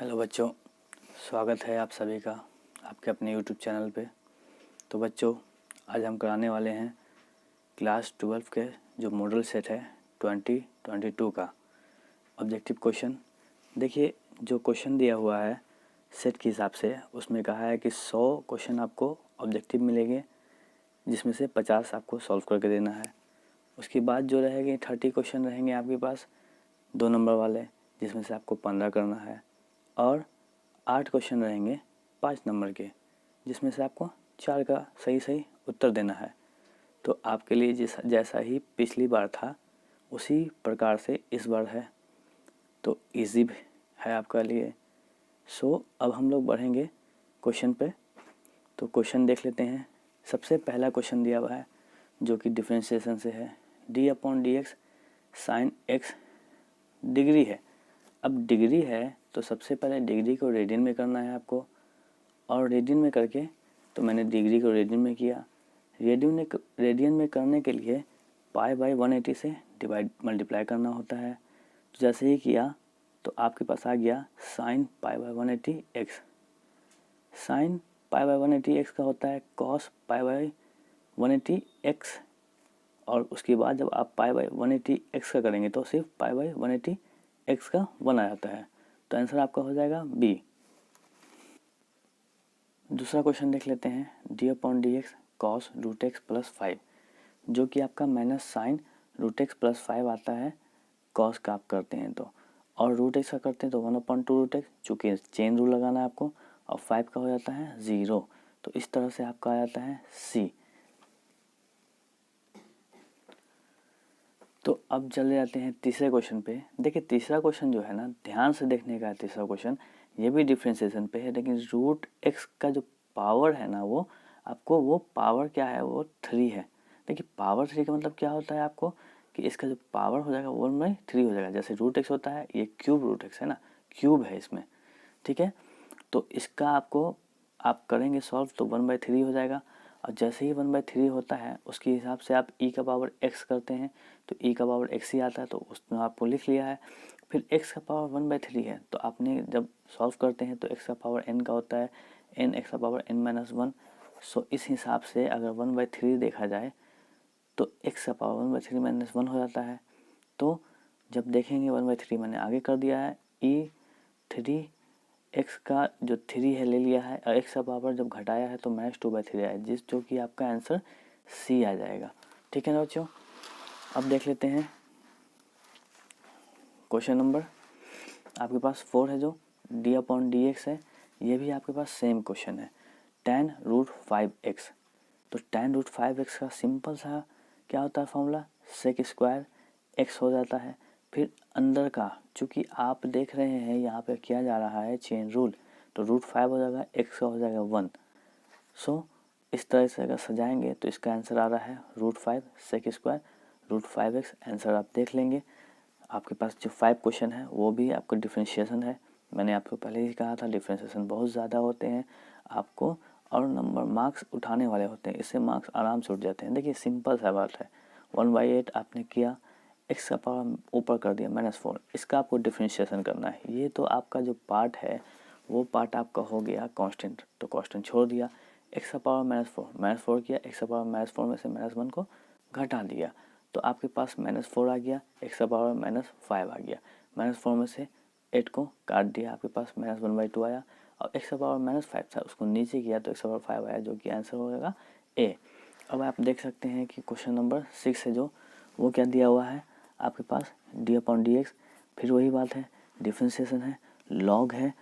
Hello बच्चों, स्वागत है आप सभी का आपके अपने यूट्यूब चैनल पे। तो बच्चों, आज हम कराने वाले हैं क्लास 12 के जो मॉडल सेट है 2022 का ऑब्जेक्टिव क्वेश्चन। देखिए, जो क्वेश्चन दिया हुआ है सेट के हिसाब से, उसमें कहा है कि 100 क्वेश्चन आपको ऑब्जेक्टिव मिलेंगे, जिसमें से 50 आपको सॉल्व करके देना है। उसके बाद जो रहेंगे 30 क्वेश्चन रहेंगे आपके पास 2 नंबर वाले, जिसमें से आपको 15 करना है, और 8 क्वेश्चन रहेंगे 5 नंबर के, जिसमें से आपको 4 का सही उत्तर देना है। तो आपके लिए जैसा ही पिछली बार था उसी प्रकार से इस बार है, तो इजी है आपका लिए। अब हम लोग बढ़ेंगे क्वेश्चन पे। तो क्वेश्चन देख लेते हैं। सबसे पहला क्वेश्चन दिया हुआ है जो कि डिफरेंशिएशन से है। d/dx sin x डिग्री है। अब डिग्री है तो सबसे पहले डिग्री को रेडियन में करना है आपको, और रेडियन में करके तो मैंने डिग्री को रेडियन में किया। रेडियन में करने के लिए π/180 से मल्टीप्लाई करना होता है। तो जैसे ही किया तो आपके पास आ गया sin π/180x। sin π/180x का होता है cos π/180x, और उसके बाद जब आप π/180x का करेंगे तो सिर्फ π/180x का 1 आ जाता है। तो आंसर आपका हो जाएगा बी। दूसरा क्वेश्चन देख लेते हैं। d/dx cos √x + 5, जो कि आपका माइनस साइन √x + 5 आता है cos का आप करते हैं तो, और √x का करते हैं तो 1/2 √x, चूँकि चेन रूल लगाना है आपको, और 5 का हो जाता है 0। तो इस तरह से आपका आ जाता है सी। तो अब चले जाते हैं तीसरे क्वेश्चन पे। देखिए, तीसरा क्वेश्चन जो है ना, ध्यान से देखने का है। तीसरा क्वेश्चन ये भी डिफ्रेंशिएशन पे है, लेकिन √x का जो पावर है ना, वो आपको वो पावर क्या है, वो 3 है। देखिए, पावर 3 का मतलब क्या होता है आपको, कि इसका जो पावर हो जाएगा 1/3 हो जाएगा। जैसे √x होता है, ये क्यूब √x है ना, क्यूब है इसमें, ठीक है। तो इसका आपको आप करेंगे सॉल्व तो 1/3 हो जाएगा, और जैसे ही 1/3 होता है उसके हिसाब से आप e का पावर x करते हैं तो e का पावर x ही आता है, तो उसमें आपको लिख लिया है। फिर x का पावर 1/3 है, तो आपने जब सॉल्व करते हैं तो x का पावर n का होता है, n x का पावर n-1। सो इस हिसाब से अगर 1/3 देखा जाए तो x का पावर 1/3 - 1 हो जाता है। तो जब देखेंगे 1/3 मैंने आगे कर दिया है, e3 x का जो 3 है ले लिया है, और x का पावर जब घटाया है तो -2/3 आया, जो कि आपका आंसर सी आ जाएगा। ठीक है ना बच्चों। अब देख लेते हैं क्वेश्चन नंबर आपके पास 4 है, जो d/dx है। ये भी आपके पास सेम क्वेश्चन है, tan √5x। तो tan √5x का सिंपल सा क्या होता है फॉर्मूला, सेक स्क्वायर x हो जाता है। फिर अंदर का, चूँकि आप देख रहे हैं यहाँ पे किया जा रहा है चेन रूल, तो √5 हो जाएगा, x का हो जाएगा 1। सो इस तरह से अगर सजाएंगे तो इसका आंसर आ रहा है √5 सेक स्क्वायर √5x। आंसर आप देख लेंगे। आपके पास जो 5 क्वेश्चन है वो भी आपका डिफ्रेंशिएशन है। मैंने आपको पहले ही कहा था डिफ्रेंशिएशन बहुत ज़्यादा होते हैं आपको, और नंबर मार्क्स उठाने वाले होते हैं, इससे मार्क्स आराम से उठ जाते हैं। देखिए, सिंपल सा बात है, 1/8 आपने किया, x का पावर ऊपर कर दिया -4, इसका आपको डिफ्रेंशिएशन करना है। ये तो आपका जो पार्ट है वो पार्ट आपका हो गया कांस्टेंट, तो कांस्टेंट छोड़ दिया, x का पावर -4 किया, x का पावर -4 में से -1 को घटा दिया, तो आपके पास -4 आ गया, x का पावर -5 आ गया। -4 में से 8 को काट दिया, आपके पास -1/2 आया, और x का पावर -5 था, उसको नीचे किया तो x का पावर 5 आया, जो कि आंसर हो जाएगा ए। अब आप देख सकते हैं कि क्वेश्चन नंबर 6 है, जो वो क्या दिया हुआ है आपके पास, d/dx। फिर वही बात है, डिफ्रेंशिएशन है, लॉग है,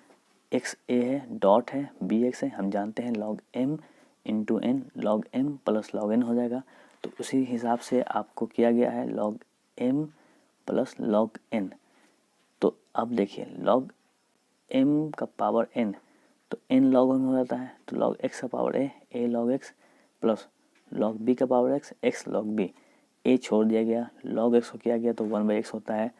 x a है, डॉट है, bx है। हम जानते हैं log m × n, log m + log n हो जाएगा। तो उसी हिसाब से आपको किया गया है log m + log n। तो अब देखिए, log m का पावर n, तो n log m हो जाता है, तो log x का power a log x plus log b का power x log b। a छोड़ दिया गया, log x को किया गया तो 1/x होता है,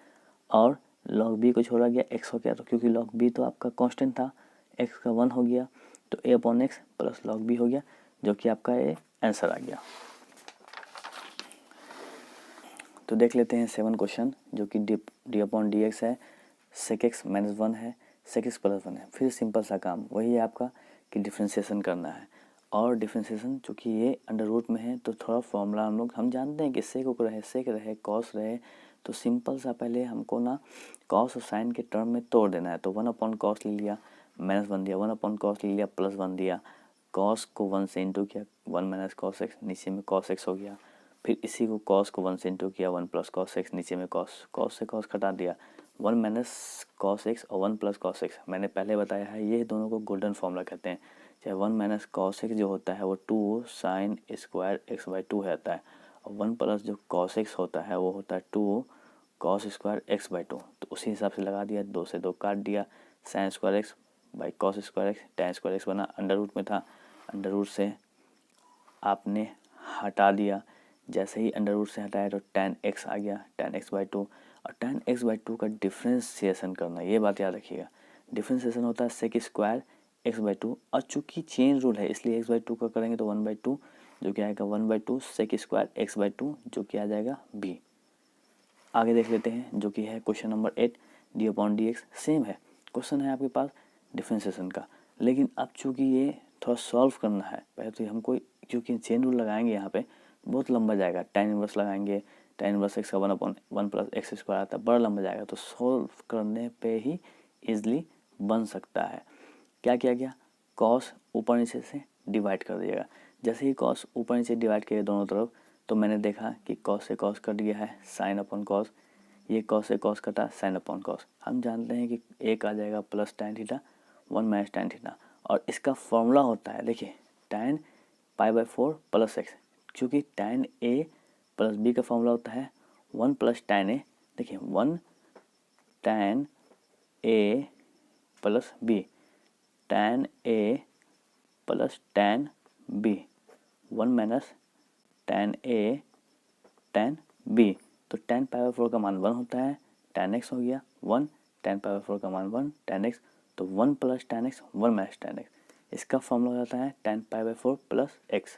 और log b को छोड़ा गया, x हो गया, तो क्योंकि log b तो आपका कांस्टेंट था, x का 1 हो गया, तो a/x प्लस log b हो गया, जो कि आपका ये आंसर आ गया। तो देख लेते हैं 7 क्वेश्चन, जो कि d/dx है, sec x - 1 है, सेक एक्स प्लस वन है। फिर सिंपल सा काम वही है आपका कि डिफ्रेंशिएशन करना है, और डिफ्रेंशिएशन चूँकि ये अंडर रूट में है तो थोड़ा फॉर्मूला हम जानते हैं कि सेक रहे कॉस रहे, तो सिंपल सा पहले हमको ना कॉस और साइन के टर्म में तोड़ देना है। तो 1 कॉस ले लिया, -1 दिया, 1 कॉस ले लिया, +1 दिया, कॉस को 1 से इंटू किया, 1 - कॉस एक्स, नीचे में कॉस एक्स हो गया। फिर इसी को कॉस को 1 से इंटू किया, 1 + कॉस एक्स, नीचे में कॉस से कॉस घटा दिया, 1 - कॉस एक्स और 1 + कॉस एक्स। मैंने पहले बताया है ये दोनों को गोल्डन फॉर्मूला कहते हैं। चाहे 1 - कॉस एक्स जो होता है वो 2 sin स्क्वायर x/2 रहता है, और 1 प्लस जो कॉस एक्स होता है वो होता है 2 cos स्क्वायर x/2। तो उसी हिसाब से लगा दिया, 2 से 2 काट दिया, sin square x by cos square x, tan square x बना, अंडर रूट में था, अंडर रूट से आपने हटा दिया। जैसे ही अंडर रूट से हटाया तो tan x आ गया, tan x/2। और tan x/2 का डिफ्रेंशिएशन करना, ये बात याद रखिएगा। डिफ्रेंशिएशन होता है सेक स्क्वायर x/2, और चूँकि चेन रूल है इसलिए x/2 का करेंगे तो 1/2 जो कि आएगा 1/2 सेक स्क्वायर x/2 जो कि आ जाएगा b। आगे देख लेते हैं जो कि है क्वेश्चन नंबर 8, d/dx। सेम है, क्वेश्चन है आपके पास डिफ्रेंशिएशन का, लेकिन अब चूँकि ये थोड़ा सॉल्व करना है, पहले तो हमको क्योंकि चेन रूल लगाएंगे यहाँ पे बहुत लंबा जाएगा, tan इनवर्स लगाएंगे, tan इनवर्स एक्स का 1/1 + एक्स स्क्वायर आता है, बड़ा लंबा जाएगा। तो सॉल्व करने पे ही ईजिली बन सकता है। क्या किया गया, कॉस ऊपर नीचे से डिवाइड कर दिएगा। जैसे ही कॉस ऊपर नीचे डिवाइड किए दोनों तरफ, तो मैंने देखा कि कॉस से कॉस कट गया है, साइन अपॉन कॉस, ये कॉस से कॉस कटा, साइन अपॉन कॉस। हम जानते हैं कि एक आ जाएगा plus tan theta, 1 - tan theta, और इसका फॉर्मूला होता है, देखिए tan π/4 + x, क्योंकि tan a + b का फॉर्मूला होता है 1 + tan a। देखिए 1 tan a + b, tan a + tan b, 1 - tan a tan b। तो tan π/4 का मान 1 होता है, tan x हो गया 1, tan π/4 का मान 1, tan x, तो 1 + tan x, 1 - tan x। इसका फॉर्मूला हो जाता है tan π/4 + x।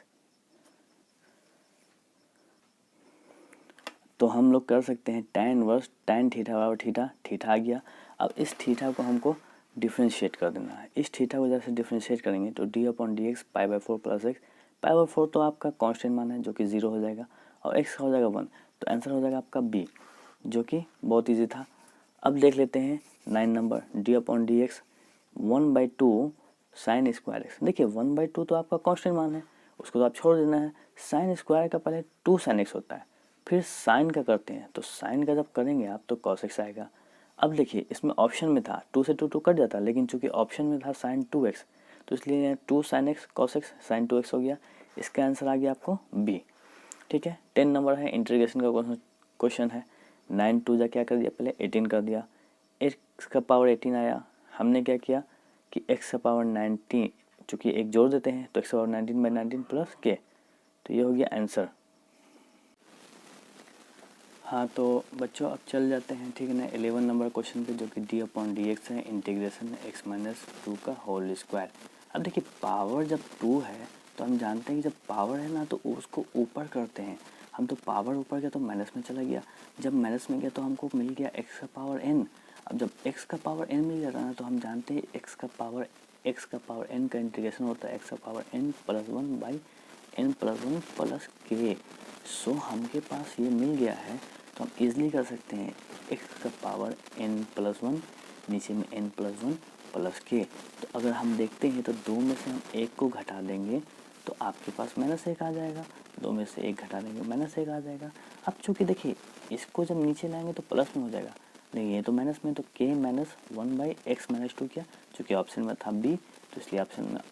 तो हम लोग कर सकते हैं tan इनवर्स tan थीटा बराबर थीटा, थीटा आ गया। अब इस थीटा को हमको डिफ्रेंशिएट कर देना है। इस थीटा को जैसे डिफ्रेंशिएट करेंगे तो d/dx π/4 + x, π/4 तो आपका कांस्टेंट मान है जो कि 0 हो जाएगा, और x का हो जाएगा 1, तो आंसर हो जाएगा आपका b, जो कि बहुत ईजी था। अब देख लेते हैं 9 number, d/dx 1/2 sin square x. देखिए 1/2 तो आपका कांस्टेंट मान है, उसको तो आप छोड़ देना है। साइन स्क्वायर का पहले 2 sin x होता है, फिर साइन का करते हैं, तो साइन का जब करेंगे आप तो cos x आएगा। अब देखिए इसमें ऑप्शन में था 2 से 2 2 कट जाता, लेकिन चूंकि ऑप्शन में था sin 2x, तो इसलिए 2 sin x cos x sin 2x हो गया। इसका आंसर आ गया आपको b। ठीक है, 10 नंबर है, इंटीग्रेशन का क्वेश्चन है। 9 2 जा क्या कर दिया, पहले 18 कर दिया, x का पावर 18 आया। हमने क्या किया कि x का पावर 19, चूँकि एक जोड़ देते हैं तो x का पावर 19/19 + k, तो ये हो गया आंसर। हाँ तो बच्चों अब चल जाते हैं, ठीक है ना, 11 नंबर क्वेश्चन पे, जो कि d/dx है, इंटीग्रेशन x - 2 का होल स्क्वायर। अब देखिए पावर जब 2 है तो हम जानते हैं कि जब पावर है ना तो उसको ऊपर करते हैं हम, तो पावर ऊपर गया तो माइनस में चला गया, जब माइनस में गया तो हमको मिल गया x का पावर n। अब जब x का पावर n मिल जाता है ना तो हम जानते हैं x का पावर n का इंटीग्रेशन होता है x का पावर n + 1/n + 1 + k। सो हमके पास ये मिल गया है, तो हम इजीली कर सकते हैं x का पावर n + 1, नीचे में n + 1 + k। तो अगर हम देखते हैं तो 2 में से हम 1 को घटा देंगे तो आपके पास -1 आ जाएगा, 2 में से 1 घटा देंगे -1 आ जाएगा। अब चूँकि देखिए इसको जब नीचे लाएंगे तो प्लस में हो जाएगा, लेकिन ये तो माइनस में, तो k - 1/x - 2 किया, चूँकि ऑप्शन में था b, तो इसलिए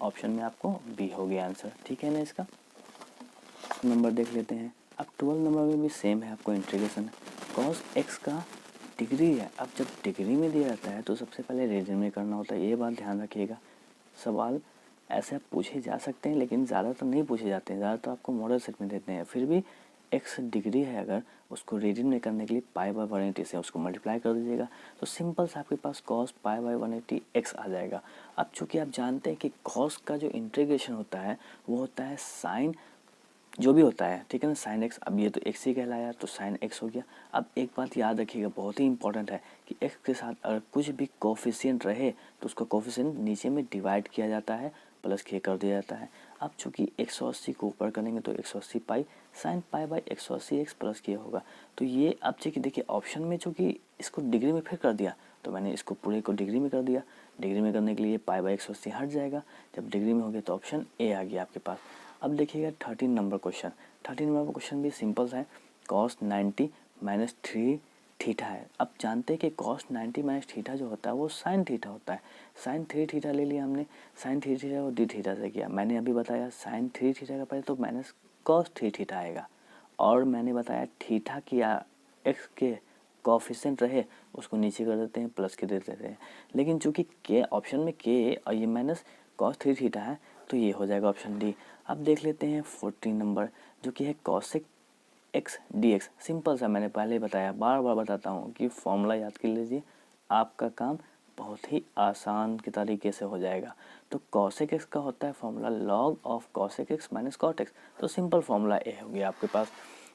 ऑप्शन में आपको b हो गया आंसर। ठीक है ना, इसका नंबर देख लेते हैं। अब 12 नंबर में भी सेम है, आपको इंटीग्रेशन cos x का डिग्री है। अब जब डिग्री में दिया जाता है तो सबसे पहले रेडियन में करना होता है, ये बात ध्यान रखिएगा। सवाल ऐसे पूछे जा सकते हैं लेकिन ज़्यादातर नहीं पूछे जाते हैं, ज़्यादातर आपको मॉडल सेट में देते हैं। फिर भी x डिग्री है, अगर उसको रेडियन में करने के लिए π/180 से उसको मल्टीप्लाई कर दीजिएगा तो सिंपल से आपके पास cos π/180 x आ जाएगा। अब चूँकि आप जानते हैं कि cos का जो इंटीग्रेशन होता है वो होता है साइन जो भी होता है, ठीक है ना, साइन एक्स, अब ये तो एक्स ही कहलाया तो साइन एक्स हो गया। अब एक बात याद रखिएगा, बहुत ही इंपॉर्टेंट है कि एक्स के साथ अगर कुछ भी कोफिशिएंट रहे तो उसका कोफिशिएंट नीचे में डिवाइड किया जाता है, प्लस के कर दिया जाता है। अब चूँकि 180 को ऊपर करेंगे तो 180 pi sine pi by 180 x plus के होगा। तो ये अब चूँकि देखिए ऑप्शन में चूँकि इसको डिग्री में फिर कर दिया तो मैंने इसको पूरे को डिग्री में कर दिया। डिग्री में करने के लिए पाई बाई 180 हट जाएगा, जब डिग्री में हो गया तो ऑप्शन ए आ गया आपके पास। अब देखिएगा 13 नंबर क्वेश्चन। 13 नंबर क्वेश्चन भी सिंपल सा है, कॉस 90 माइनस 3 थीटा है। अब जानते हैं कि कॉस 90 माइनस थीटा जो होता है वो साइन थीटा होता है। साइन 3 थीटा ले लिया हमने, साइन 3 थीटा को डी थीटा से किया। मैंने अभी बताया साइन 3 थीटा का पहले तो माइनस कॉस 3 थीटा आएगा, और मैंने बताया थीटा की एक्स के कोफिशिएंट रहे उसको नीचे कर देते हैं, प्लस के दे देते हैं। लेकिन चूंकि के ऑप्शन में के और ये माइनस कॉस 3 थीटा है तो ये हो जाएगा ऑप्शन डी। अब देख लेते हैं 14 नंबर जो कि है cosec x d x. Simple सा, मैंने पहले ही बताया, बार बार बताता हूँ कि फॉर्मूला याद कर लीजिए, आपका काम बहुत ही आसान के तरीके से हो जाएगा। तो कॉसेक एक्स का होता है formula log of cosec x minus cot x, तो सिंपल फॉर्मूला ए हो गया आपके पास।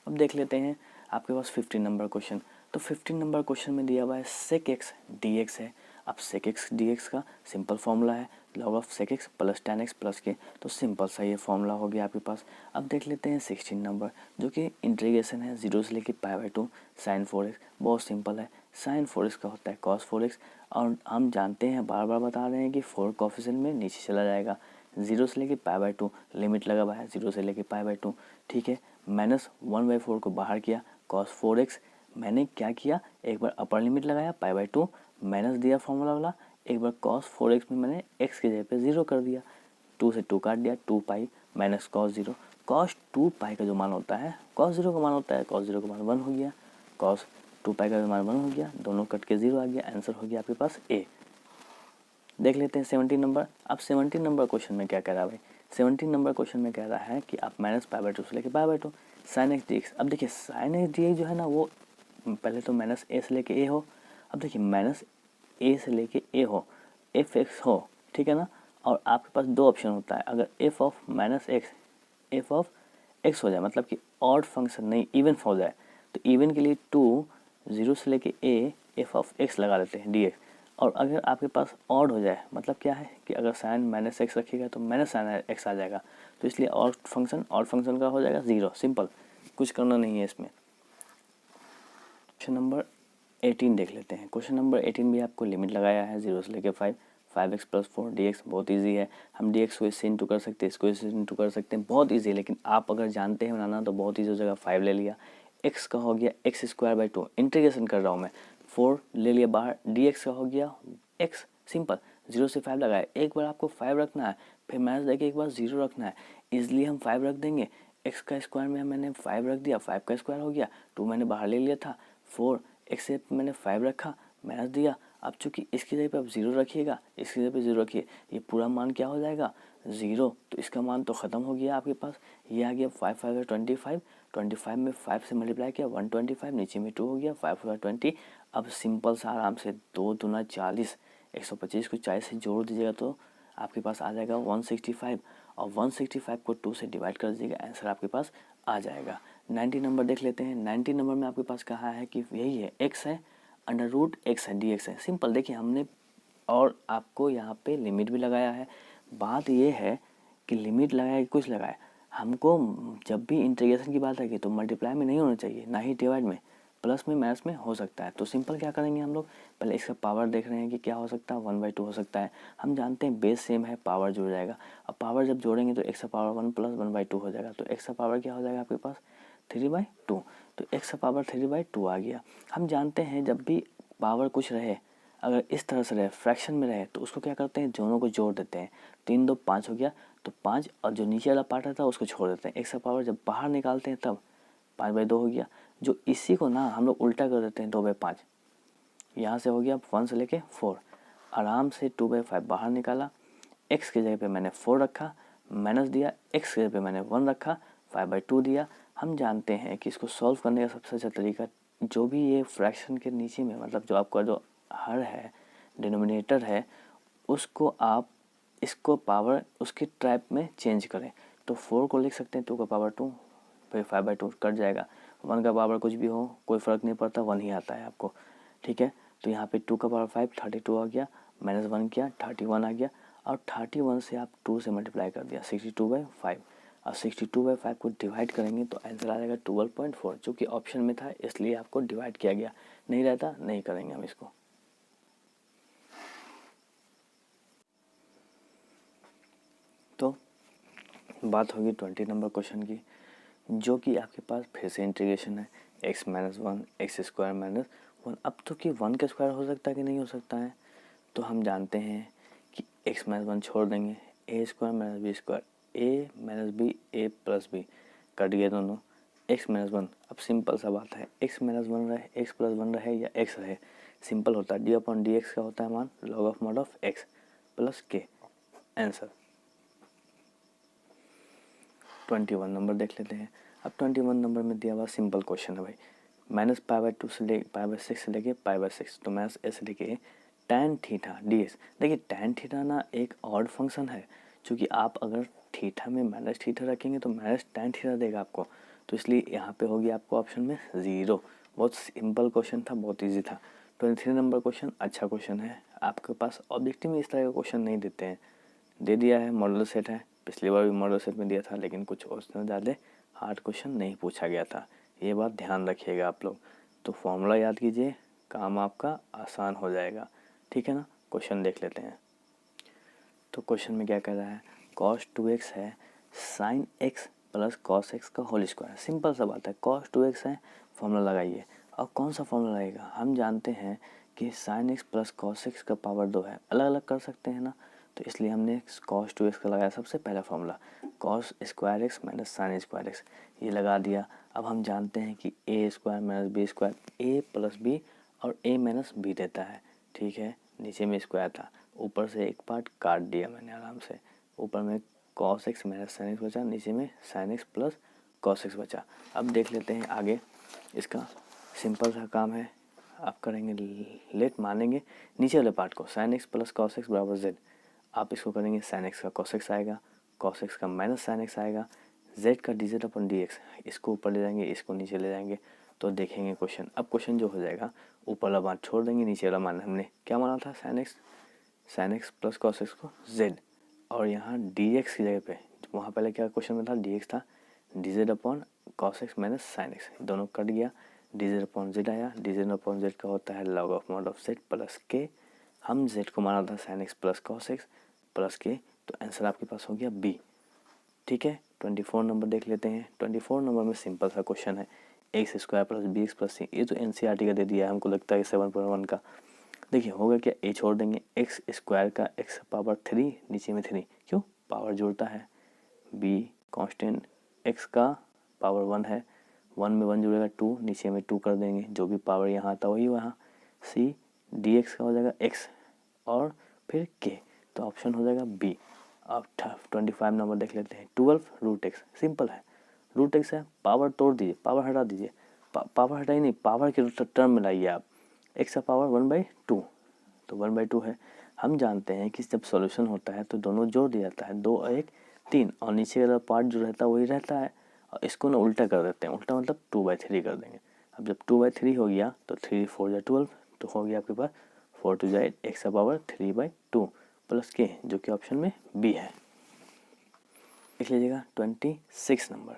अब देख लेते हैं आपके पास 15 नंबर क्वेश्चन। तो 15 नंबर क्वेश्चन में दिया हुआ है सेक एक्स डी एक्स है। अब सेक एक्स डी एक्स का सिंपल फॉर्मूला है log of sec x plus tan x plus के, तो सिंपल सा ये फॉर्मूला हो गया आपके पास। अब देख लेते हैं 16 नंबर जो कि इंटीग्रेशन है 0 से लेके पाई बाई 2 साइन 4x। बहुत सिंपल है, साइन 4x का होता है कॉस 4x, और हम जानते हैं, बार बार बता रहे हैं कि 4 कोफिशिएंट में नीचे चला जाएगा। 0 से लेके पाई बाई 2 लिमिट लगा हुआ है 0 से लेके पाई बाई 2, ठीक है। माइनस 1/4 को बाहर किया कॉस 4x। मैंने क्या किया, एक बार अपर लिमिट लगाया पाई बाई 2 माइनस दिया फॉर्मूला वाला, एक बार कॉस 4x में मैंने x की जगह पे 0 कर दिया, 2 से 2 काट दिया, 2 पाई माइनस कॉस 0। कॉस 2 पाई का जो मान होता है कॉस 0 का मान होता है, कॉस 0 का मान 1 हो गया, कॉस 2 पाई का मान 1 हो गया, दोनों कट के 0 आ गया, आंसर हो गया आपके पास ए। देख लेते हैं 17 नंबर। अब 17 नंबर क्वेश्चन में क्या कह रहा है भाई, 17 नंबर क्वेश्चन में कह रहा है कि आप माइनस पाई बाई 2 से लेके pi by 2 sine x d x. अब देखिए साइन एक्स डी एक्स जो है ना वो पहले तो माइनस ए से लेके ए हो। अब देखिए माइनस ए से लेके ए हो, एफ एक्स हो, ठीक है ना, और आपके पास दो ऑप्शन होता है, अगर F of minus x F of x हो जाए, मतलब कि ऑड फंक्शन नहीं इवन हो जाए, तो इवन के लिए 2 0 से लेके ए एफ ऑफ एक्स लगा देते हैं डी एक्स। और अगर आपके पास ऑड हो जाए, मतलब क्या है कि अगर साइन माइनस एक्स रखिएगा तो माइनस साइन एक्स आ जाएगा, तो इसलिए ऑड फंक्शन का हो जाएगा 0, सिंपल, कुछ करना नहीं है इसमें। क्वेश्चन नंबर 18 देख लेते हैं। क्वेश्चन नंबर 18 भी आपको लिमिट लगाया है 0 से लेके 5x प्लस 4 dx। बहुत इजी है, हम dx को इससे इंटू कर सकते हैं, इसको इससे इंटू कर सकते हैं, बहुत इजी है। लेकिन आप अगर जानते हैं बनाना तो बहुत इजी हो जाएगा। 5 ले लिया, x का हो गया एक्स स्क्वायर बाई 2, इंटीग्रेशन कर रहा हूँ मैं, 4 ले लिया बाहर, dx का हो गया x, सिंपल, 0 से 5 लगाए, एक बार आपको 5 रखना है, फिर माइनस देके एक बार 0 रखना है, इसलिए हम 5 रख देंगे। x का स्क्वायर में मैंने 5 रख दिया, 5 का स्क्वायर हो गया, 2 मैंने बाहर ले लिया था, 4 x से मैंने 5 रखा, माइनस दिया। अब चूंकि इसकी जगह पे आप 0 रखिएगा, इसकी जगह पे 0 रखिए, ये पूरा मान क्या हो जाएगा 0, तो इसका मान तो ख़त्म हो गया आपके पास। ये आ गया 5 5 25, 25 में 5 से मल्टीप्लाई किया 125, नीचे में 2 हो गया, 5 5 20। अब सिंपल सा आराम से 2 दूना 40, 125 को 40 से जोड़ दीजिएगा तो आपके पास आ जाएगा 165, और 165 को 2 से डिवाइड कर दीजिएगा, आंसर आपके पास आ जाएगा। 90 नंबर देख लेते हैं। 90 नंबर में आपके पास कहा है कि यही है x है अंडर रूट एक्स है डी एक्स है, सिंपल। देखिए हमने और आपको यहाँ पे लिमिट भी लगाया है। बात ये है कि लिमिट लगाया कि कुछ लगाया, हमको जब भी इंटीग्रेशन की बात आएगी तो मल्टीप्लाई में नहीं होना चाहिए, ना ही डिवाइड में, प्लस में माइनस में हो सकता है। तो सिंपल क्या करेंगे हम लोग, पहले इसका पावर देख रहे हैं कि क्या हो सकता है, 1/2 हो सकता है। हम जानते हैं बेस सेम है, पावर जुड़ जाएगा। अब पावर जब जोड़ेंगे तो एक्स का पावर 1 प्लस 1/2 हो जाएगा, तो एक्स का पावर क्या हो जाएगा आपके पास 3/2, तो एक्स का पावर 3/2 आ गया। हम जानते हैं जब भी पावर कुछ रहे, अगर इस तरह से रहे फ्रैक्शन में रहे, तो उसको क्या करते हैं, दोनों को जोड़ देते हैं, 3 2 5 हो गया, तो 5, और जो नीचे वाला पार्ट रहता है उसको छोड़ देते हैं। एक्स का पावर जब बाहर निकालते हैं तब 5/2 हो गया। जो इसी को ना हम लोग उल्टा कर देते हैं 2/5, यहाँ से हो गया 1 से लेके 4, आराम से 2/5 बाहर निकाला, एक्स की जगह पे मैंने 4 रखा, माइनस दिया, एक्स की जगह पे मैंने 1 रखा, 5/2 दिया। हम जानते हैं कि इसको सॉल्व करने का सबसे अच्छा तरीका, जो भी ये फ्रैक्शन के नीचे में, मतलब जो आपका जो हर है, डिनोमिनेटर है, उसको आप इसको पावर उसके टाइप में चेंज करें। तो 4 को लिख सकते हैं 2 का पावर 2, फिर 5/2 कट जाएगा। 1 का पावर कुछ भी हो कोई फ़र्क नहीं पड़ता, 1 ही आता है आपको, ठीक है। तो यहाँ पे 2 का पावर 5 32 आ गया, -1 किया 31 आ गया, और 31 से आप 2 से मल्टीप्लाई कर दिया 62/5, और 62/5 को डिवाइड करेंगे तो आंसर आ जाएगा 12.4, जो कि ऑप्शन में था इसलिए आपको डिवाइड किया गया, नहीं रहता नहीं करेंगे हम इसको। तो बात होगी 20 नंबर क्वेश्चन की, जो कि आपके पास फिर से इंटीग्रेशन है, x - 1 x² - 1। अब तो कि 1 का स्क्वायर हो सकता है कि नहीं हो सकता है, तो हम जानते हैं कि x - 1 छोड़ देंगे, a² - b², a - b a + b cut गए दोनों, x - 1। अब सिंपल सा बात है, x - 1 रहे, x + 1 रहे या x रहे, सिंपल होता है d/dx का होता है मान log of x + k। Answer 21 number देख लेते हैं। अब 21 नंबर में दिया हुआ सिंपल क्वेश्चन है भाई, -π/2 से ले π/6 से लेके π/6, तो मैं ऐसे लिखे tan थीटा dx। देखिए tan थीटा ना एक ऑड फंक्शन है, क्योंकि आप अगर थीटा में माइनस थीटा रखेंगे तो माइनस tan थीटा देगा आपको, तो इसलिए यहाँ पे होगी आपको ऑप्शन में 0। बहुत सिंपल क्वेश्चन था, बहुत ईजी था। 23 नंबर क्वेश्चन अच्छा क्वेश्चन है, आपके पास ऑब्जेक्टिव में इस तरह का क्वेश्चन नहीं देते हैं, दे दिया है मॉडल सेट है, पिछली बार भी मॉडल सेट में दिया था, लेकिन कुछ उसमें ज़्यादा हार्ड क्वेश्चन नहीं पूछा गया था, ये बात ध्यान रखिएगा आप लोग। तो फॉर्मूला याद कीजिए, काम आपका आसान हो जाएगा, ठीक है ना। क्वेश्चन देख लेते हैं। तो क्वेश्चन में क्या कह रहा है, cos 2x है sin x + cos x का होल स्क्वायर। सिंपल सा बात है, cos 2x है, फॉर्मूला लगाइए। और कौन सा फॉर्मूला लगेगा, हम जानते हैं कि sin x + cos x का पावर 2 है, अलग अलग कर सकते हैं ना, तो इसलिए हमने cos 2x का लगाया सबसे पहला formula, cos square x - sin square x, ये लगा दिया। अब हम जानते हैं कि a² - b² a + b और a - b देता है, ठीक है। नीचे में स्क्वायर था, ऊपर से एक पार्ट काट दिया मैंने आराम से, ऊपर में cos x - sin x बचा, नीचे में sin x + cos x बचा। अब देख लेते हैं आगे, इसका सिंपल सा काम है, आप करेंगे लेट मानेंगे नीचे वाले पार्ट को, sin x + cos x = z। आप इसको करेंगे sin x का cos x आएगा, cos x का -sin x आएगा, z का dz/dx, इसको ऊपर ले जाएंगे, इसको नीचे ले जाएंगे, तो देखेंगे क्वेश्चन। अब क्वेश्चन जो हो जाएगा, ऊपर वाला मान छोड़ देंगे, नीचे वाला मान हमने क्या माना था, sin x + cos x को z, और यहाँ dx की जगह पे, वहाँ पहले क्या क्वेश्चन में था, dx था, dz/cos x - sin x, दोनों कट गया, dz/z आया, dz/z का होता है log of z + k। हम z को माना था sin x + cos x + k, तो आंसर आपके पास हो गया b, ठीक है। 24 नंबर देख लेते हैं। 24 नंबर में सिंपल सा क्वेश्चन है, x² + bx + c, ये तो NCERT का दे दिया है, हमको लगता है 7.1 का। देखिए होगा क्या, a छोड़ देंगे, x² का x⁻3 नीचे में 3, क्यों, पावर जोड़ता है, b कांस्टेंट x का पावर 1 है, 1 में 1 जुड़ेगा 2, नीचे में 2 कर देंगे, जो भी पावर यहाँ आता वही वहाँ, c dx का हो जाएगा x और फिर k, तो ऑप्शन हो जाएगा b। अब 25 नंबर देख लेते हैं, 12√x, सिंपल है, √x है, पावर तोड़ दीजिए, पावर हटा दीजिए, पावर हटाइए नहीं, पावर के टर्म में लाइए आप, x का पावर 1/2, तो 1/2 है। हम जानते हैं कि जब सॉल्यूशन होता है तो दोनों जोड़ दिया जाता है, 2 और 1 3, और नीचे वाला पार्ट जो रहता है वही रहता है, और इसको ना उल्टा कर देते हैं, उल्टा मतलब 2/3 कर देंगे। अब जब 2/3 हो गया तो 3 4 या 12, तो हो गया आपके पास 4 2 जाए x का पावर 3/2 + k, जो कि ऑप्शन में बी है। लिख लीजिएगा 26 नंबर,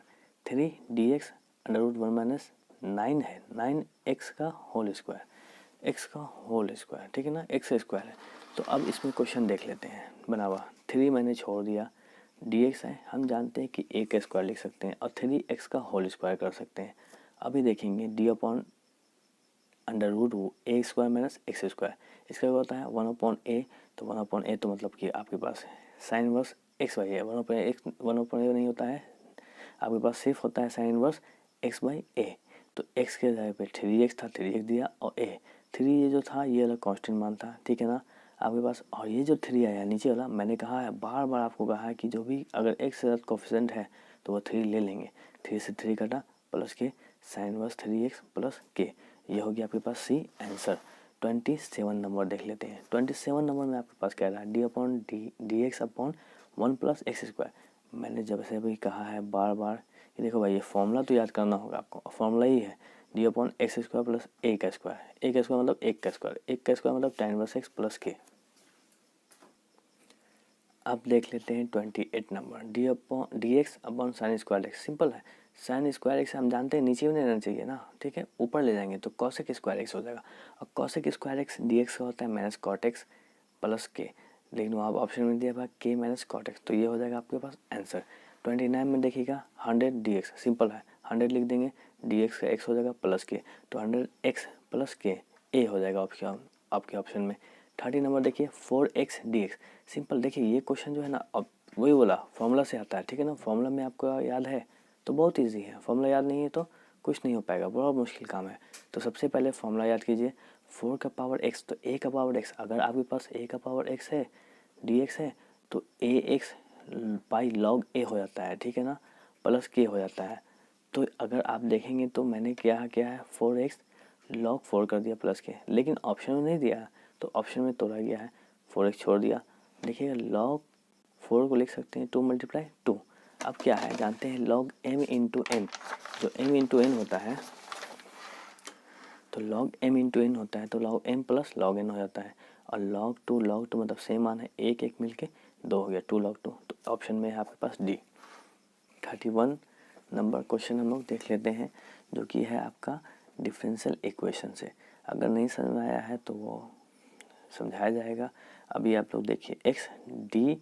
3 dx √1 - 9 है, 9x का होल स्क्वायर, x का होल स्क्वायर, ठीक है ना, x का स्क्वायर है। तो अब इसमें क्वेश्चन देख लेते हैं बना हुआ, 3 मैंने छोड़ दिया, dx है, हम जानते हैं कि a का स्क्वायर लिख सकते हैं और 3x का होल स्क्वायर कर सकते हैं। अभी देखेंगे d/√a² - x², इसका होता है 1/a, तो 1/a तो मतलब कि आपके पास sin इनवर्स x/a है, 1/a नहीं होता है, आपके पास सिर्फ होता है sin इनवर्स x/a। तो x के जगह पे 3x था, 3x दिया, और a 3 ये जो था ये वाला कांस्टेंट मान था, ठीक है ना आपके पास। और ये जो 3 आया नीचे वाला, मैंने कहा है बार बार आपको कहा है कि जो भी अगर x से कोफिशिएंट है तो वो 3 ले लेंगे, 3 से 3 कटा प्लस के sin इनवर्स 3x + k, ये हो गया आपके पास सी आंसर। 27 नंबर देख लेते हैं। 27 नंबर में आपके पास कह रहा है dx/1 + x²। मैंने जब से भी कहा है बार बार ये देखो भाई, ये फॉर्मूला तो याद करना होगा आपको, फॉर्मूला ही है d upon x square plus a का स्क्वायर। ए का स्क्वायर मतलब एक का स्क्वायर, एक का स्क्वायर मतलब tan इनवर्स एक्स प्लस के। अब देख लेते हैं 28 number, D x upon sine square x. Simple है, साइन स्क्वायर एक्स हम जानते हैं नीचे में रहना चाहिए ना, ठीक है, ऊपर ले जाएंगे तो कॉसेक स्क्वायर एक्स हो जाएगा। और cosec square x d x का होता है माइनस कॉट एक्स प्लस के, लेकिन वहाँ ऑप्शन में दिया हुआ के माइनस कॉट एक्स, तो ये हो जाएगा आपके पास आंसर। 29 में देखिएगा 100 डी एक्स, सिंपल है, 100 लिख देंगे, डी एक्स का एक्स हो जाएगा प्लस के, तो 100 एक्स प्लस के ए हो जाएगा आपके ऑप्शन में। 30 नंबर देखिए 4x dx, सिंपल। देखिए ये क्वेश्चन जो है ना, अब वही बोला फॉर्मूला से आता है, ठीक है ना, फॉर्मूला में आपको याद है तो बहुत इजी है, फॉर्मूला याद नहीं है तो कुछ नहीं हो पाएगा, बहुत मुश्किल काम है। तो सबसे पहले फॉर्मूला याद कीजिए, 4 का पावर x, तो a का पावर x, अगर आपके पास a का पावर x है, dx है, तो ax बाई लॉग a हो जाता है, ठीक है ना, प्लस k हो जाता है। तो अगर आप देखेंगे तो मैंने क्या है 4x log 4 कर दिया प्लस के, लेकिन ऑप्शन में नहीं दिया, तो ऑप्शन में तोड़ा गया है, 4x छोड़ दिया। देखिएगा log 4 को लिख सकते हैं 2 मल्टीप्लाई 2। अब क्या है जानते हैं, log m इंटू n, जो m इंटू n होता है, तो log m इंटू n होता है, तो log m plus log n हो जाता है। और log 2 मतलब सेम मान है, एक एक मिलके 2 हो गया, 2 log 2, तो ऑप्शन में है आपके पास डी। 31 नंबर क्वेश्चन हम लोग देख लेते हैं, जो कि है आपका डिफरेंशियल इक्वेशन से। अगर नहीं समझ में आया है तो वो समझाया जाएगा। अभी आप लोग देखिए, x d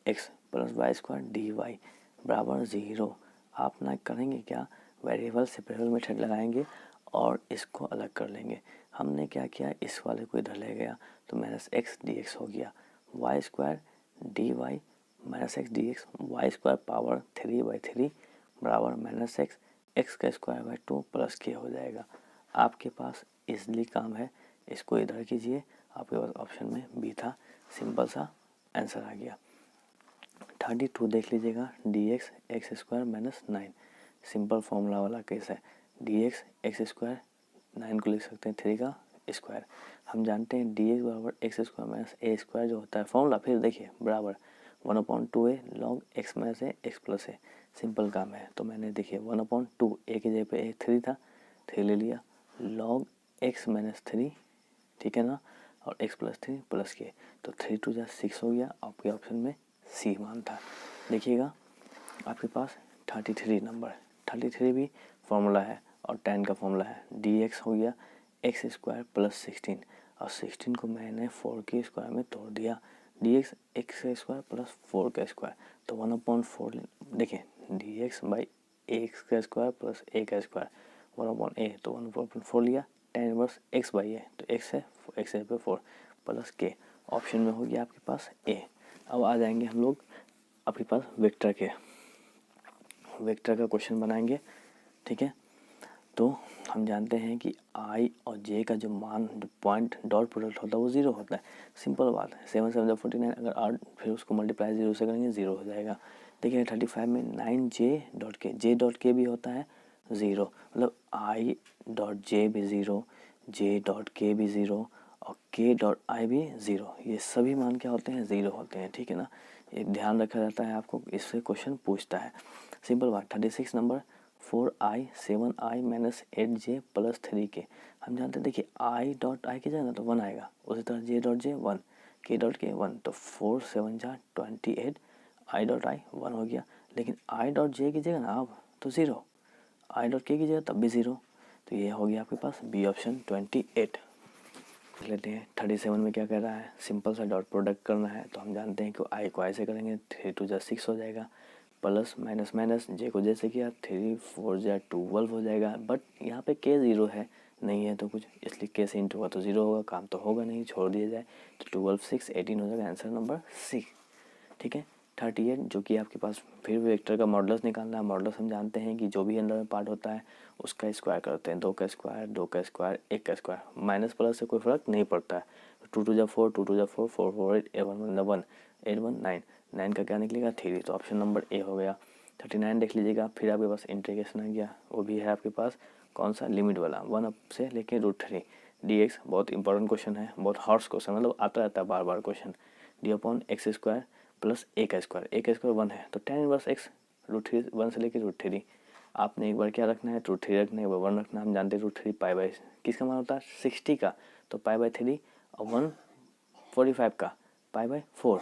x plus y square d y बराबर 0। आप ना करेंगे क्या, वेरिएबल सेपरेबल मेथड लगाएंगे और इसको अलग कर लेंगे। हमने क्या किया, इस वाले को इधर ले गया, तो माइनस एक्स डी एक्स हो गया, y square d y minus x d x, y square power 3/3 बराबर माइनस एक्स, एक्स का स्क्वायर बाई 2 प्लस के हो जाएगा। आपके पास इजली काम है, इसको इधर कीजिए, आपके पास ऑप्शन में बी था, सिंपल सा आंसर आ गया। 32 देख लीजिएगा, D x x square minus 9, simple formula वाला केस है, डी एक्स एक्स स्क्वायर 9 को लिख सकते हैं 3 का स्क्वायर। हम जानते हैं डी एक्स बराबर एक्स स्क्वायर माइनस ए स्क्वायर जो होता है फॉर्मूला, फिर देखिए बराबर 1/2a लॉग एक्स माइनस ए एक्स प्लस ए, सिंपल काम है। तो मैंने देखिए 1/2 ए की जगह पे ए 3 था, 3 ले लिया, लॉग एक्स माइनस 3, ठीक है ना, और x प्लस 3 प्लस के, तो 3 2 जा 6 हो गया, आपके ऑप्शन में सी मान था। देखिएगा आपके पास 33 नंबर, 33 भी फार्मूला है और tan का फार्मूला है, dx हो गया एक्स स्क्वायर प्लस 16, और 16 को मैंने 4 के स्क्वायर में तोड़ दिया, dx एक्स स्क्वायर प्लस 4 का स्क्वायर, तो 1/4 देखिए dx बाई एक्स का स्क्वायर प्लस ए का स्क्वायर 1/a, तो 1/4 लिया, tan इनवर्स एक्स बाई ए, तो एक्स है, एक्स है पे 4 प्लस के, ऑप्शन में हो गया आपके पास ए। अब आ जाएंगे हम लोग आपके पास वेक्टर का क्वेश्चन बनाएंगे, ठीक है। तो हम जानते हैं कि आई और जे का जो मान, जो पॉइंट डॉट प्रोडक्ट होता है वो 0 होता है, सिंपल बात है। 7 7 49, अगर 8 फिर उसको मल्टीप्लाई 0 से करेंगे 0 हो जाएगा। देखिए 35 में 9 जे डॉट के भी होता है 0, मतलब आई डॉट जे भी 0, जे डॉट के भी 0 और के डॉट आई भी 0, ये सभी मान क्या होते हैं, 0 होते हैं, ठीक है ना। ये ध्यान रखा जाता है आपको, इससे क्वेश्चन पूछता है, सिंपल बात। 36 number 4i 7i minus 8j plus 3k, हम जानते हैं, देखिए आई डॉट आई की जगह ना तो 1 आएगा, उसी तरह जे डॉट जे 1, के डॉट के 1, तो 4 7 जा 28, आई डॉट आई 1 हो गया, लेकिन आई डॉट जे की जगह ना अब तो 0, आई डॉट के की जगह तब भी 0, तो ये हो गया आपके पास बी ऑप्शन 28। लेते हैं 37 में क्या कह रहा है, सिंपल सा डॉट प्रोडक्ट करना है, तो हम जानते हैं कि आई को आई से करेंगे, 3 2 जा 6 हो जाएगा, प्लस माइनस माइनस जे को जैसे किया 3 4 जा 12 हो जाएगा, बट यहाँ पे के 0 है, नहीं है तो कुछ, इसलिए के से इंटू होगा तो 0 होगा, काम तो होगा नहीं, छोड़ दिया जाए, तो 12 6 18 हो जाएगा, आंसर नंबर सी, ठीक है। 38 जो कि आपके पास फिर वेक्टर का मॉडल्स निकालना है। मॉडल्स हम जानते हैं कि जो भी अंदर में पार्ट होता है उसका स्क्वायर करते हैं, 2 का स्क्वायर 2 का स्क्वायर 1 का स्क्वायर, माइनस प्लस से कोई फ़र्क नहीं पड़ता है। 2 2 जा 4 2 2 जा 4 4 4 8 1 1 1 8 1 9 9 का क्या निकलेगा 3, तो ऑप्शन नंबर ए हो गया। 39 देख लीजिएगा, फिर आपके पास इंटीग्रेशन आ गया, वो भी है आपके पास कौन सा, लिमिट वाला, 1 अप से लेके √3 dx, बहुत इंपॉर्टेंट क्वेश्चन है, बहुत हार्ड्स क्वेश्चन, मतलब आता रहता है बार बार question. D upon x square plus a का स्क्वायर 1 है तो tan इनवर्स एक्स √3 1 से लेके √3, आपने एक बार क्या रखना है, रूट 3 रखना है, एक बार 1 रखना है। हम जानते हैं रूट 3 पाई बाई किसका मान होता है 60 का, तो पाई बाई 3 और 145 का पाई बाई 4।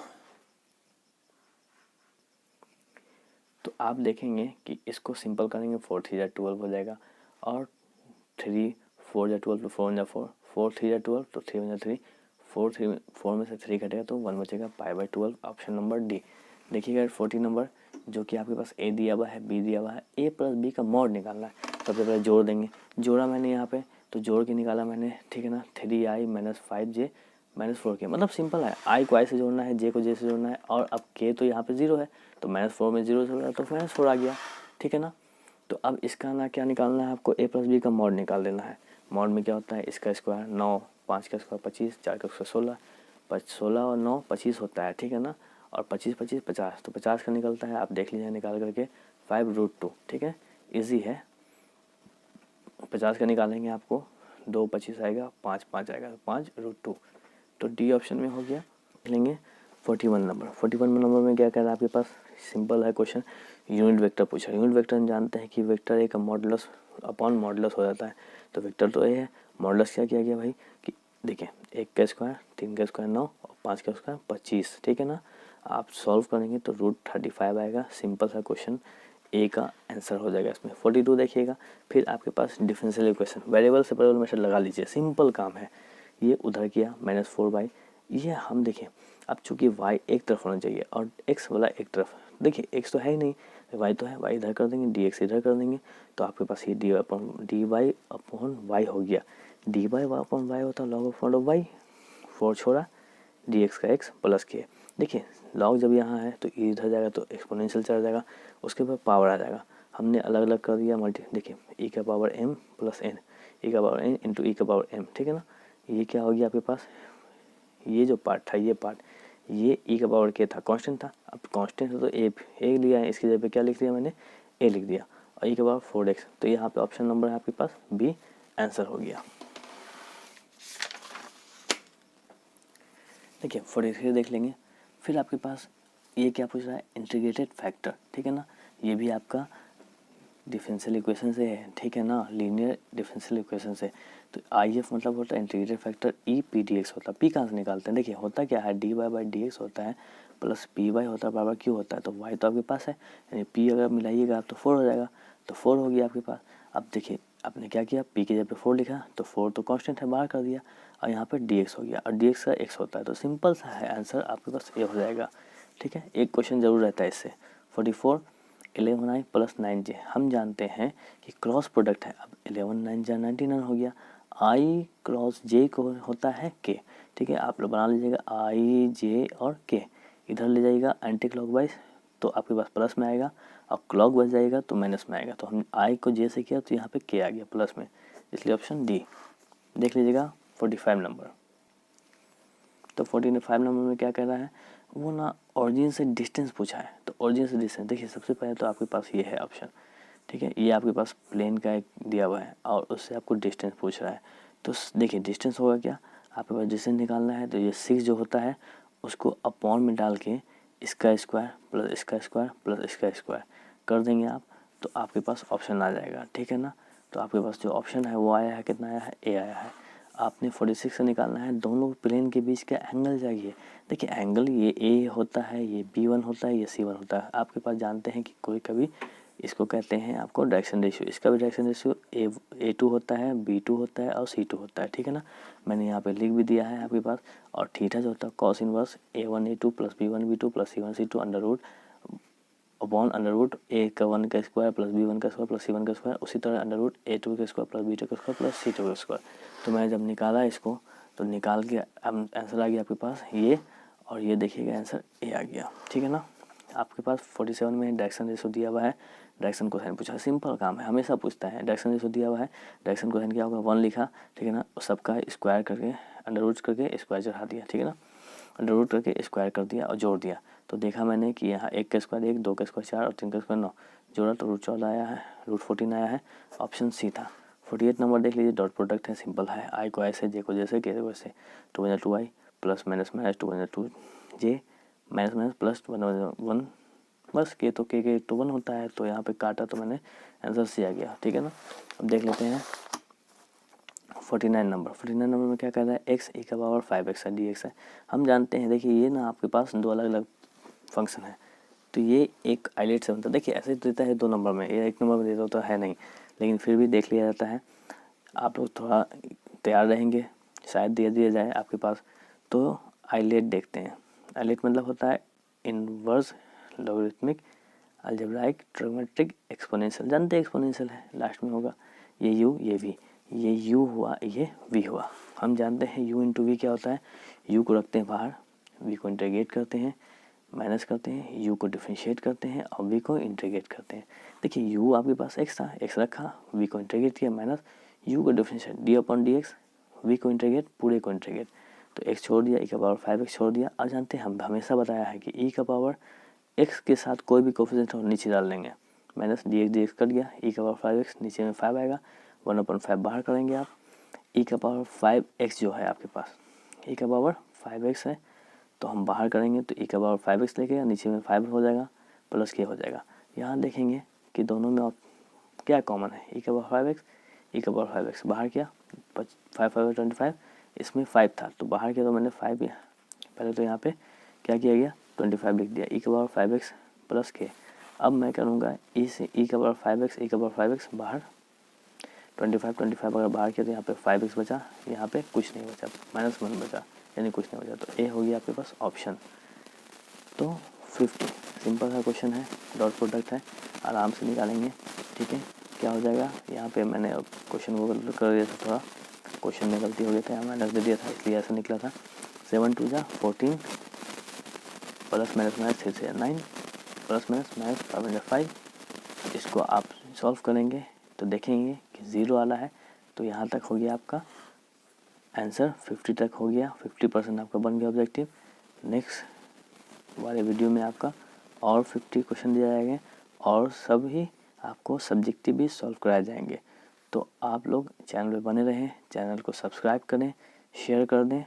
तो आप देखेंगे कि इसको सिंपल करेंगे 4 3 जा 12 हो जाएगा, और 3 4 जा 12 तो 4 जा 4, 4 3 जा 12 तो 3 जा 3, 4 में से 3 घटेगा तो 1 बचेगा pi by 12, option number D. देखिएगा 14 नंबर जो कि आपके पास ए दिया हुआ है, बी दिया हुआ है, ए प्लस बी का मॉड निकालना है। सबसे पहले जोड़ देंगे, जोड़ा मैंने यहाँ पे तो जोड़ के निकाला मैंने, ठीक है ना, 3i minus 5j minus 4k, मतलब सिंपल है, आई को आई से जोड़ना है, जे को जे से जोड़ना है, और अब के तो यहाँ पे 0 है तो -4 में 0 से जोड़ा तो -4 आ गया, ठीक है ना। तो अब इसका ना क्या निकालना है आपको, ए प्लस बी का मॉड निकाल देना है। मॉड में क्या होता है, इसका स्क्वायर 9, 5 का स्क्वायर 25, 4 का स्क्वायर 16, 16 और 9 25 होता है, ठीक है ना, और 25 25 50, तो 50 का निकलता है, आप देख लीजिए निकाल करके 5√2, ठीक है, इजी है। 50 का निकालेंगे आपको 2 25 आएगा, 5 5 आएगा, तो 5√2, तो डी ऑप्शन में हो गया। लेंगे 41 नंबर। 41 नंबर में क्या कह रहा है आपके पास, सिंपल है क्वेश्चन, यूनिट वेक्टर पूछा। यूनिट वेक्टर हम जानते हैं कि वेक्टर ए का मॉडुलस अपॉन मॉडुलस हो जाता है, तो वेक्टर तो ए है, मॉडुलस क्या किया गया भाई कि देखिए 1 का स्क्वायर, 3 का स्क्वायर 9 और 5 का स्क्वायर 25, ठीक है ना। आप सॉल्व करेंगे तो √35 आएगा। सिंपल सा क्वेश्चन, ए का आंसर हो जाएगा इसमें। 42 देखिएगा, फिर आपके पास differential equation, variable separable method लगा लीजिए, सिंपल काम है। ये उधर किया -4/, ये हम देखिए अब चूंकि y एक तरफ होना चाहिए और x वाला एक तरफ, देखिए x तो है ही नहीं, y तो है, y इधर कर देंगे, dx इधर कर देंगे, तो आपके पास ये dy अपॉन y हो गया। dy अपॉन y होता है log ऑफ y, 4 छोड़ा dx का x प्लस के। देखिए log जब यहाँ है तो इधर जाएगा तो एक्सपोनेंशियल चला जाएगा, उसके बाद पावर आ जाएगा। हमने अलग अलग कर दिया मल्टी, देखिए e का power m plus n, e का पावर n इंटू e का पावर m, ठीक है ना। ये क्या हो गया आपके पास, ये जो पार्ट था ये पार्ट, ये e का पावर k था, कांस्टेंट था, अब कांस्टेंट है तो a लिया है, इसकी जगह पे क्या लिख दिया मैंने, a लिख दिया, और e का पावर 4x, तो यहाँ पे ऑप्शन नंबर है आपके पास बी, आंसर हो गया। देखिए 43 देख लेंगे, फिर आपके पास ये क्या पूछ रहा है, इंटीग्रेटेड फैक्टर, ठीक है ना। ये भी आपका डिफरेंशियल इक्वेशन से है, ठीक है ना, लीनियर डिफरेंशियल इक्वेशन से। तो IF मतलब होता है इंटीग्रेटेड फैक्टर EPDX होता है। पी कहाँ से निकालते हैं, देखिए होता क्या है, dy/dx होता है प्लस py होता है बराबर q होता है, तो y तो आपके पास है, यानी p अगर मिलाइएगा तो 4 हो जाएगा, तो 4 हो गया आपके पास। अब देखिए आपने क्या किया, p के जगह पे 4 लिखा, तो 4 तो कांस्टेंट है, बाहर कर दिया, और यहाँ पे dx हो गया, और dx का x होता है, तो सिंपल सा है आंसर आपके पास ए हो जाएगा, ठीक है। एक क्वेश्चन जरूर रहता है इससे। 44 11i प्लस 9j, हम जानते हैं कि क्रॉस प्रोडक्ट है, अब 11 9 जा 99 हो गया, i क्रॉस j को होता है k, ठीक है, आप लोग बना लीजिएगा i j और k, इधर ले जाइएगा एंटी क्लॉकवाइज तो आपके पास प्लस में आएगा, और क्लॉक वाइज जाइएगा तो माइनस में आएगा, तो हम i को j से किया तो यहाँ पे k आ गया प्लस में, इसलिए ऑप्शन डी। देख लीजिएगा 45 नंबर। तो 45 नंबर में क्या कह रहा है, वो ना ओरिजिन से डिस्टेंस पूछा है, तो ओरिजिन से डिस्टेंस देखिए सबसे पहले तो आपके पास ये है ऑप्शन, ठीक है, ये आपके पास प्लेन का एक दिया हुआ है और उससे आपको डिस्टेंस पूछ रहा है, तो देखिए डिस्टेंस होगा क्या, आपके पास डिस्टेंस निकालना है, तो ये 6 जो होता है उसको अपॉन में डाल के इसका स्क्वायर प्लस इसका स्क्वायर प्लस इसका स्क्वायर कर देंगे आप, तो आपके पास ऑप्शन आ जाएगा, ठीक है ना। तो आपके पास जो ऑप्शन है वो आया है, कितना आया है, ए आया है। आपने 46 से निकालना है, दोनों प्लेन के बीच का एंगल चाहिए। देखिए एंगल ये ए होता है, ये B1 होता है, ये C1 होता है। आपके पास जानते हैं कि कोई कभी इसको कहते हैं आपको डायरेक्शन रेशियो, इसका भी डायरेक्शन रेशियो A2 होता है, B2 होता है और C2 होता है, ठीक है ना। मैंने यहाँ पे लिख भी दिया है आपके पास। और थीटा जो होता है cos inverse A1 A2 plus B1 B2 plus C1 C2 under root upon under root a का 1 का स्क्वायर प्लस B1 का स्क्वायर प्लस C1 का स्क्वायर, उसी तरह अंडर रूट A2 का स्क्वायर प्लस B2 का स्क्वायर प्लस C2 का square. तो मैं जब निकाला इसको तो निकाल के आंसर आ गया आपके पास ये, और ये देखिएगा आंसर ए आ गया, ठीक है ना। आपके पास 47 में डायरेक्शन रेशो दिया हुआ है, डायरेक्शन कोसाइन पूछा, सिंपल काम है, हमेशा पूछता है। डायरेक्शन रेशो दिया हुआ है, डायरेक्शन कोसाइन क्या होगा 1 लिखा, ठीक है ना, सबका स्क्वायर करके अंडर रूट करके स्क्वायर चढ़ा दिया, ठीक है ना, अंडर रूट करके स्क्वायर कर दिया और जोड़ दिया। तो देखा मैंने कि यहाँ 1 का स्क्वायर 1, 2 का स्क्वायर 4 और 3 का स्क्वायर 9, जोड़ा तो √14 आया है, √14 आया है, ऑप्शन सी था। 48 नंबर देख लीजिए, डॉट प्रोडक्ट है, सिंपल है, आई को ऐसे, जे को जैसे, के को वैसे, 2 2i प्लस माइनस माइनस 2 2 जे माइनस माइनस प्लस 1 1 बस के तो के तो 1 होता है, तो यहाँ पे काटा तो मैंने आंसर सी आ गया, ठीक है ना। अब देख लेते हैं 49 नंबर में क्या कर रहा है, एक्स ई का पावर 5x है, डी एक्स है। हम जानते हैं, देखिए ये ना आपके पास दो अलग अलग फंक्शन है, तो ये एक आइलेट से बनता है। देखिए ऐसे देता है 2 नंबर में, ये 1 नंबर में देता तो है नहीं, लेकिन फिर भी देख लिया जाता है। आप लोग थोड़ा तैयार रहेंगे, शायद दे दिया जाए आपके पास। तो आइलेट देखते हैं। आइलेट मतलब होता है inverse logarithmic algebraic trigonometric exponential. जानते हैं एक्सपोनेंशियल है, लास्ट में होगा ये u ये v, ये u हुआ ये v हुआ। हम जानते हैं u इंटू वी क्या होता है, u को रखते हैं बाहर, v को इंटीग्रेट करते हैं, माइनस करते हैं, u को डिफरेंशिएट करते हैं और v को इंटीग्रेट करते हैं। देखिए u आपके पास x था, x रखा, v को इंटीग्रेट किया, माइनस u को differentiate, d upon D x, v को इंटीग्रेट, पूरे को इंटीग्रेट, तो x छोड़ दिया, e का पावर 5x छोड़ दिया। अब जानते हैं, हम हमेशा बताया है कि e का पावर x के साथ कोई भी कोफिशिएंट हो नीचे डाल देंगे, माइनस डी एक्स कट गया, e का पावर 5x नीचे में 5 आएगा, 1/5 बाहर करेंगे आप। e का पावर 5x जो है आपके पास, e का पावर 5x है, तो हम बाहर करेंगे तो e का पावर 5x लेके नीचे में 5 हो जाएगा, प्लस के हो जाएगा। यहाँ देखेंगे कि दोनों में क्या कॉमन है, e का पावर 5x, e का पावर 5x बाहर किया, 5 5 25, इसमें 5 था तो बाहर किया, तो मैंने 5 पहले तो यहाँ पे क्या किया गया 25 लिख दिया, e का पावर 5x प्लस के। अब मैं करूँगा e से e का पावर 5x, e का पावर 5x बाहर, 25 अगर बाहर किया तो यहाँ पे 5x बचा, यहाँ पे कुछ नहीं बचा, -1 बचा, यानी कुछ नहीं बचा, तो ए हो गया आपके पास ऑप्शन। तो 50 सिंपल सा क्वेश्चन है, डॉट प्रोडक्ट है, आराम से निकालेंगे, ठीक है। क्या हो जाएगा, यहाँ पे मैंने क्वेश्चन वो कर दिया था, थोड़ा क्वेश्चन में गलती हो गई था, माइनस दे दिया था, इसलिए ऐसा निकला था। 7 2 जा 14 प्लस माइनस 3 से 9 प्लस माइनस 505। इसको आप सॉल्व करेंगे तो देखेंगे कि 0 वाला है, तो यहाँ तक हो गया आपका आंसर, 50 तक हो गया, 50% आपका बन गया ऑब्जेक्टिव। नेक्स्ट वाले वीडियो में आपका और 50 क्वेश्चन दिया जाएंगे और सभी आपको सब्जेक्टिव भी सॉल्व कराए जाएंगे। तो आप लोग चैनल पे बने रहें, चैनल को सब्सक्राइब करें, शेयर कर दें